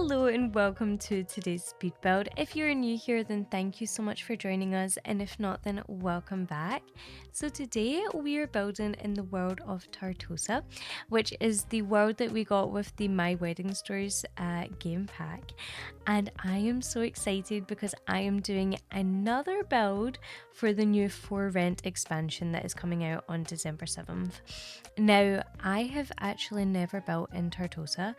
Hello and welcome to today's speed build. If you're new here, then thank you so much for joining us, and if not, then welcome back. So today we are building in the world of Tartosa, which is the world that we got with the My Wedding Stories game pack. And I am so excited because I am doing another build for the new For Rent expansion that is coming out on December 7th. Now, I have actually never built in Tartosa.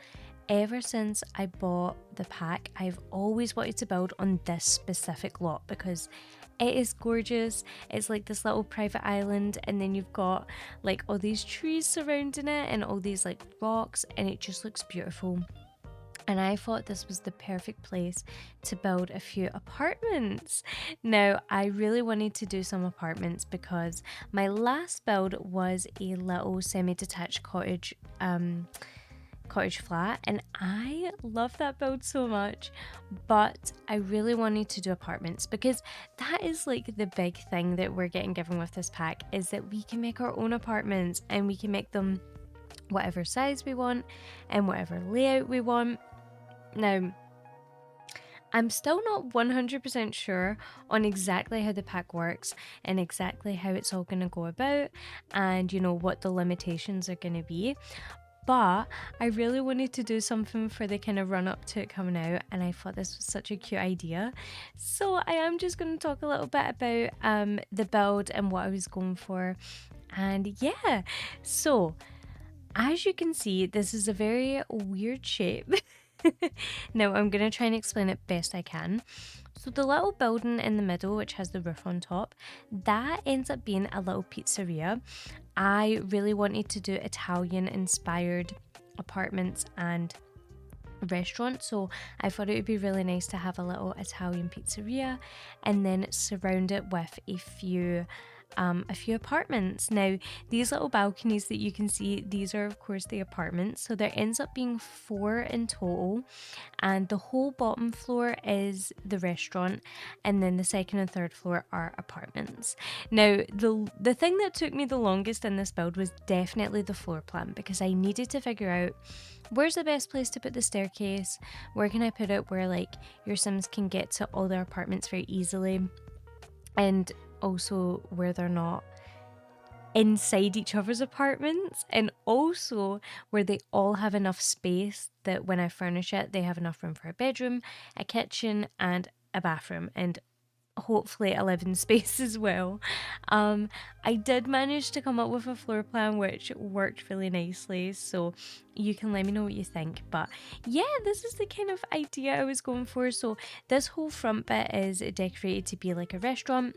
Ever since I bought the pack, I've always wanted to build on this specific lot because it is gorgeous. It's like this little private island, and then you've got like all these trees surrounding it and all these like rocks, and it just looks beautiful. And I thought this was the perfect place to build a few apartments. Now, I really wanted to do some apartments because my last build was a little semi-detached cottage flat, and I love that build so much, but I really wanted to do apartments because that is like the big thing that we're getting given with this pack, is that we can make our own apartments and we can make them whatever size we want and whatever layout we want. Now, I'm still not 100% sure on exactly how the pack works and exactly how it's all going to go about, and what the limitations are going to be. But I really wanted to do something for the kind of run up to it coming out, and I thought this was such a cute idea. So I am just going to talk a little bit about the build and what I was going for. And yeah, so as you can see, this is a very weird shape. Now I'm going to try and explain it best I can. So the little building in the middle, which has the roof on top, that ends up being a little pizzeria. I really wanted to do Italian inspired apartments and restaurant, so I thought it would be really nice to have a little Italian pizzeria and then surround it with a few apartments. Now, these little balconies that you can see, these are of course the apartments, so there ends up being 4 in total, and the whole bottom floor is the restaurant, and then the second and third floor are apartments. Now, the thing that took me the longest in this build was definitely the floor plan, because I needed to figure out where's the best place to put the staircase, where can I put it where like your Sims can get to all their apartments very easily, and also where they're not inside each other's apartments, and also where they all have enough space that when I furnish it, they have enough room for a bedroom, a kitchen, and a bathroom, and hopefully a living space as well. I did manage to come up with a floor plan which worked really nicely, so you can let me know what you think. But yeah, this is the kind of idea I was going for. So this whole front bit is decorated to be like a restaurant.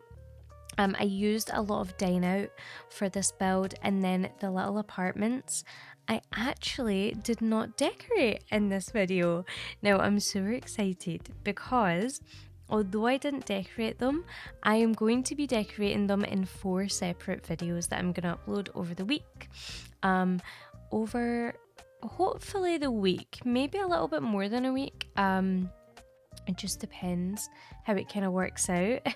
I used a lot of dine out for this build, and then the little apartments I actually did not decorate in this video. Now I'm super excited because although I didn't decorate them, I am going to be decorating them in 4 separate videos that I'm going to upload over the week. Over hopefully the week, maybe a little bit more than a week. It just depends how it kind of works out.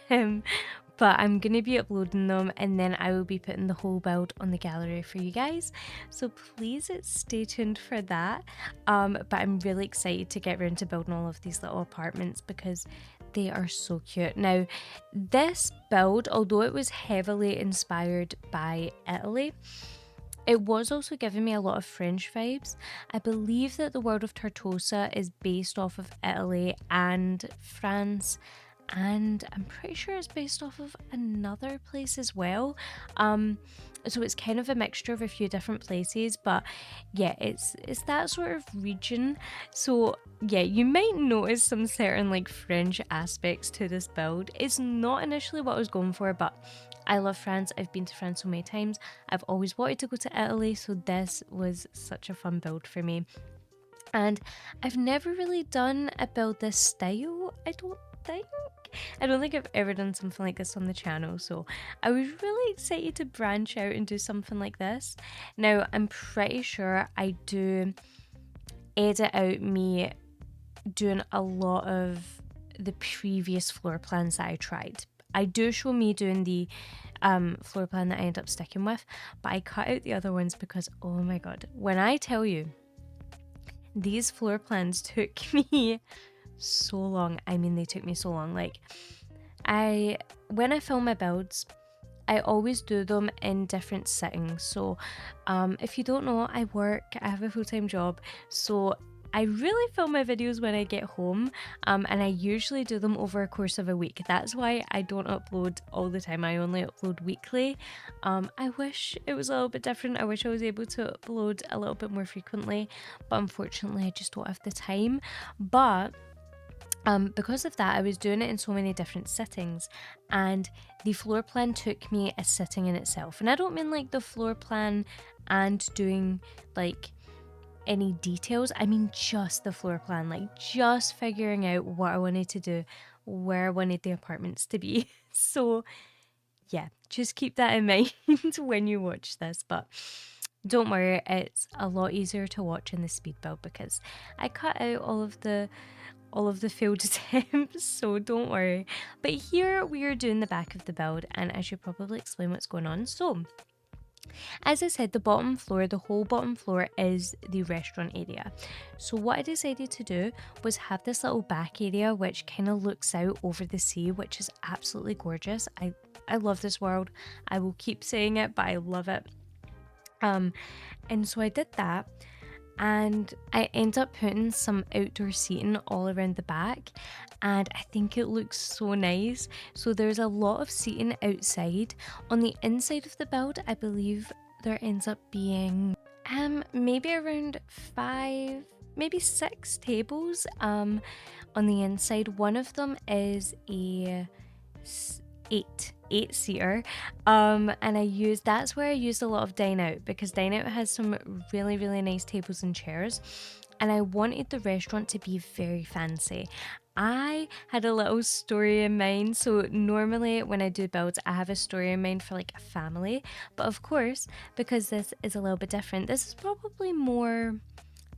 But I'm going to be uploading them, and then I will be putting the whole build on the gallery for you guys. So please stay tuned for that. But I'm really excited to get around to building all of these little apartments because they are so cute. Now, this build, although it was heavily inspired by Italy, it was also giving me a lot of French vibes. I believe that the world of Tartosa is based off of Italy and France, and I'm pretty sure it's based off of another place as well. So it's kind of a mixture of a few different places, but yeah, it's that sort of region. So yeah, you might notice some certain like French aspects to this build. It's not initially what I was going for, but I love France. I've been to France so many times. I've always wanted to go to Italy, so this was such a fun build for me. And I've never really done a build this style, I don't think I've ever done something like this on the channel, so I was really excited to branch out and do something like this. Now, I'm pretty sure I do edit out me doing a lot of the previous floor plans that I tried. I do show me doing the floor plan that I end up sticking with, but I cut out the other ones because, oh my god, when I tell you, these floor plans took me so long. I mean, they took me so long. Like, when I film my builds, I always do them in different settings. So if you don't know, I have a full-time job. So I really film my videos when I get home, and I usually do them over a course of a week. That's why I don't upload all the time. I only upload weekly. I wish it was a little bit different. I wish I was able to upload a little bit more frequently, but unfortunately I just don't have the time. But because of that, I was doing it in so many different settings, and the floor plan took me a sitting in itself. And I don't mean like the floor plan and doing like any details. I mean just the floor plan, like just figuring out what I wanted to do, where I wanted the apartments to be. So yeah, just keep that in mind when you watch this. But don't worry, it's a lot easier to watch in the speed build because I cut out all of the failed attempts, so don't worry. But here we are doing the back of the build, and I should probably explain what's going on. So as I said, the whole bottom floor is the restaurant area. So what I decided to do was have this little back area which kind of looks out over the sea, which is absolutely gorgeous. I love this world. I will keep saying it, but I love it. And so I did that, and I end up putting some outdoor seating all around the back, and I think it looks so nice. So there's a lot of seating outside. On the inside of the build, I believe there ends up being maybe around 5, maybe 6 tables on the inside. One of them is a 8-seater, and that's where I used a lot of Dine Out, because Dine Out has some really nice tables and chairs, and I wanted the restaurant to be very fancy. I had a little story in mind. So normally when I do builds, I have a story in mind for like a family, but of course, because this is a little bit different, this is probably more,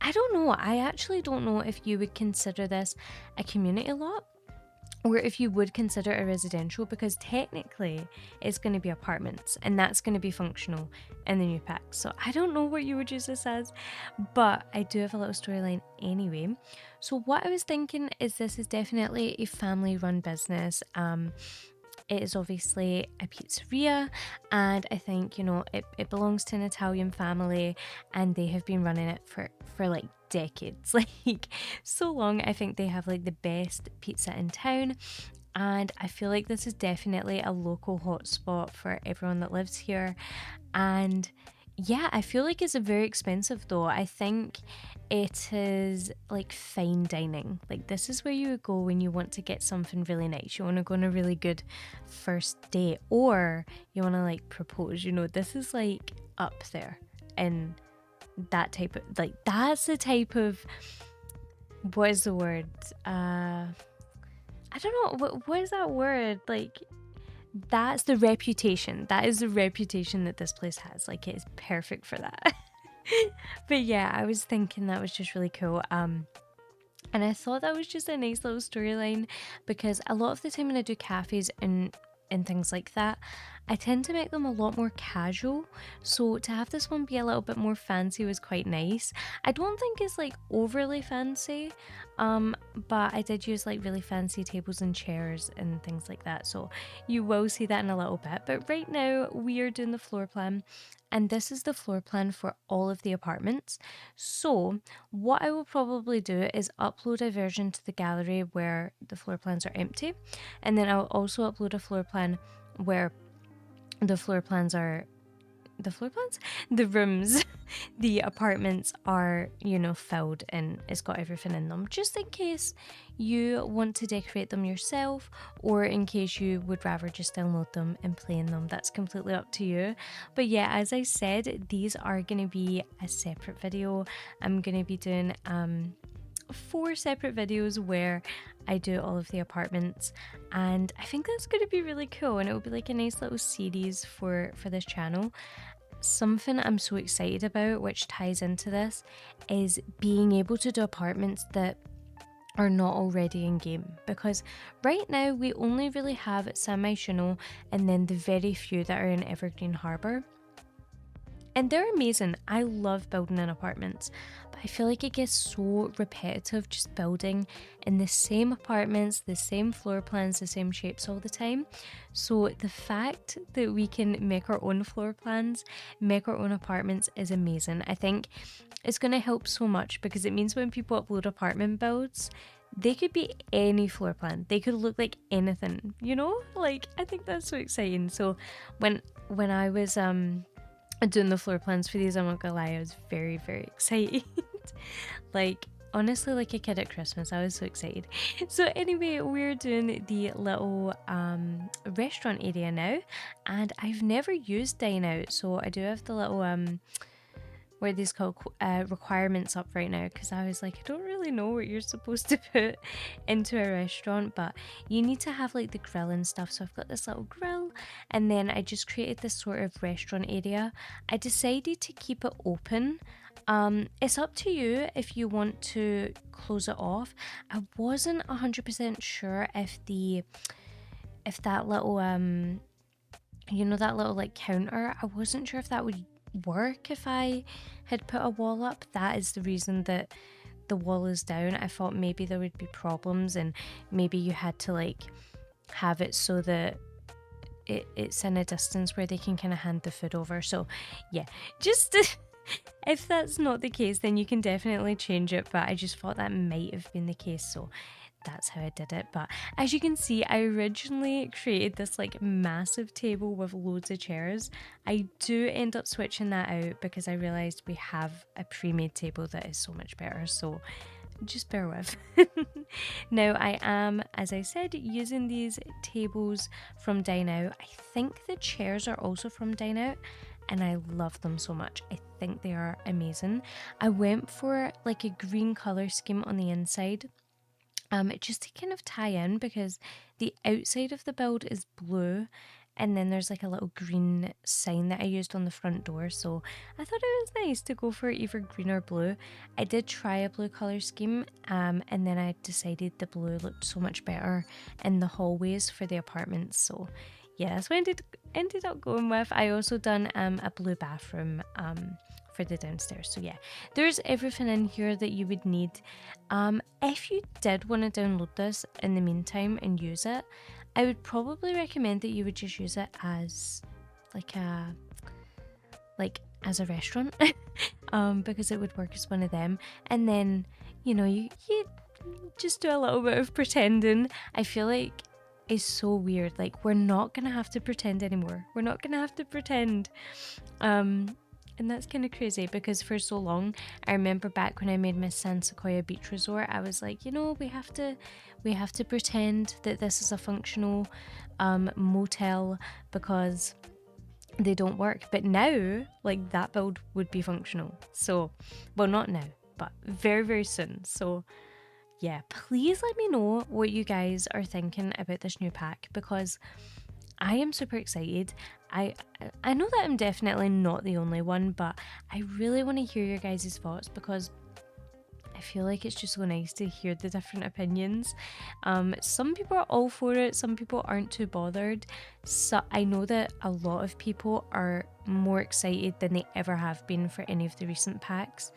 I don't know, I actually don't know if you would consider this a community lot or if you would consider it a residential, because technically it's going to be apartments and that's going to be functional in the new pack. So I don't know what you would use this as, but I do have a little storyline anyway. So what I was thinking is this is definitely a family run business. It is obviously a pizzeria, and I think, you know, it belongs to an Italian family, and they have been running it for like decades, like so long. I think they have like the best pizza in town, and I feel like this is definitely a local hotspot for everyone that lives here. And yeah, I feel like it's a very expensive though. I think it is like fine dining. Like this is where you would go when you want to get something really nice. You want to go on a really good first date, or you want to like propose. You know, this is like up there, and that type of, like, that's the type of, what is the word? I don't know. What is that word? Like, that's the reputation. That is the reputation that this place has. Like, it is perfect for that. But yeah, I was thinking that was just really cool. And I thought that was just a nice little storyline, because a lot of the time when I do cafes and things like that, I tend to make them a lot more casual. So to have this one be a little bit more fancy was quite nice. I don't think it's like overly fancy, but I did use like really fancy tables and chairs and things like that. So you will see that in a little bit. But right now we are doing the floor plan, and this is the floor plan for all of the apartments. So what I will probably do is upload a version to the gallery where the floor plans are empty, and then I'll also upload a floor plan where the rooms, the apartments are, you know, filled and it's got everything in them, just in case you want to decorate them yourself, or in case you would rather just download them and play in them. That's completely up to you. But yeah, as I said, these are going to be a separate video. I'm going to be doing 4 separate videos where I do all of the apartments, and I think that's going to be really cool, and it will be like a nice little series for this channel. Something I'm so excited about, which ties into this, is being able to do apartments that are not already in game, because right now we only really have San Myshuno and then the very few that are in Evergreen Harbour. And they're amazing. I love building in apartments, but I feel like it gets so repetitive just building in the same apartments, the same floor plans, the same shapes all the time. So the fact that we can make our own floor plans, make our own apartments is amazing. I think it's going to help so much because it means when people upload apartment builds, they could be any floor plan. They could look like anything, you know? Like, I think that's so exciting. So when I was doing the floor plans for these, I'm not gonna lie, I was very, very excited. Like, honestly, like a kid at Christmas, I was so excited. So anyway, we're doing the little restaurant area now, and I've never used Dine Out, so I do have the little what are these called, requirements up right now, because I was like, I don't really know what you're supposed to put into a restaurant, but you need to have like the grill and stuff. So I've got this little grill, and then I just created this sort of restaurant area. I decided to keep it open. It's up to you if you want to close it off. I wasn't 100% sure if that little you know, that little like counter, I wasn't sure if that would work if I had put a wall up. That is the reason that the wall is down. I thought maybe there would be problems, and maybe you had to like have it so that it's in a distance where they can kind of hand the food over. So yeah, just if that's not the case, then you can definitely change it, but I just thought that might have been the case, so that's how I did it. But as you can see, I originally created this like massive table with loads of chairs. I do end up switching that out because I realized we have a pre-made table that is so much better, so just bear with. Now I am, as I said, using these tables from Dine Out. I think the chairs are also from Dine Out, and I love them so much. I think they are amazing. I went for like a green color scheme on the inside, just to kind of tie in, because the outside of the build is blue, and then there's like a little green sign that I used on the front door, so I thought it was nice to go for either green or blue. I did try a blue color scheme, and then I decided the blue looked so much better in the hallways for the apartments, so yeah, that's what I ended up going with. I also done a blue bathroom for the downstairs. So yeah, there's everything in here that you would need. If you did want to download this in the meantime and use it, I would probably recommend that you would just use it as as a restaurant, because it would work as one of them. And then, you know, you just do a little bit of pretending. I feel like it's so weird. Like, we're not gonna have to pretend anymore. We're not gonna have to pretend. And that's kind of crazy, because for so long, I remember back when I made my San Sequoia Beach Resort, I was like, you know, we have to pretend that this is a functional motel, because they don't work. But now, like, that build would be functional. So, well, not now, but very, very soon. So yeah, please let me know what you guys are thinking about this new pack, because I am super excited. I know that I'm definitely not the only one, but I really want to hear your guys' thoughts, because I feel like it's just so nice to hear the different opinions. Some people are all for it, some people aren't too bothered. So I know that a lot of people are more excited than they ever have been for any of the recent packs.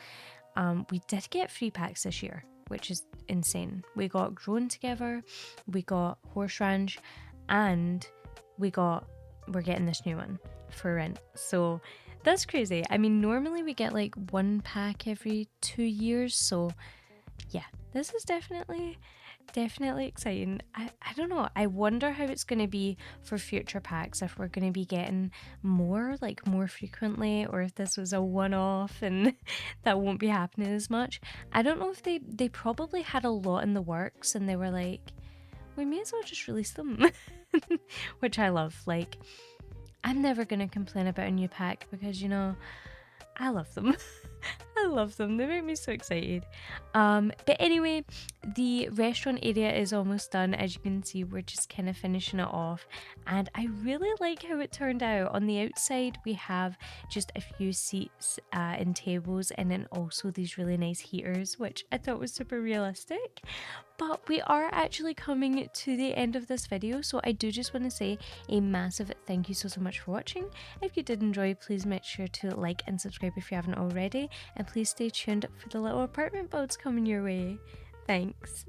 We did get 3 packs this year, which is insane. We got Grown Together, we got Horse Ranch, and we're getting this new one for rent. So that's crazy. I mean, normally we get like 1 pack every 2 years, so yeah, this is definitely exciting. I don't know. I wonder how it's going to be for future packs, if we're going to be getting more frequently, or if this was a one-off and that won't be happening as much. I don't know if they probably had a lot in the works and they were like, we may as well just release them. Which I love. Like, I'm never going to complain about a new pack, because, you know, I love them. I love them. They make me so excited. But anyway, The restaurant area is almost done. As you can see, we're just kind of finishing it off, and I really like how it turned out. On the outside we have just a few seats and tables, and then also these really nice heaters, which I thought was super realistic. But we are actually coming to the end of this video, so I do just want to say a massive thank you so much for watching. If you did enjoy, please make sure to like and subscribe if you haven't already, and please stay tuned for the little apartment builds coming your way. Thanks.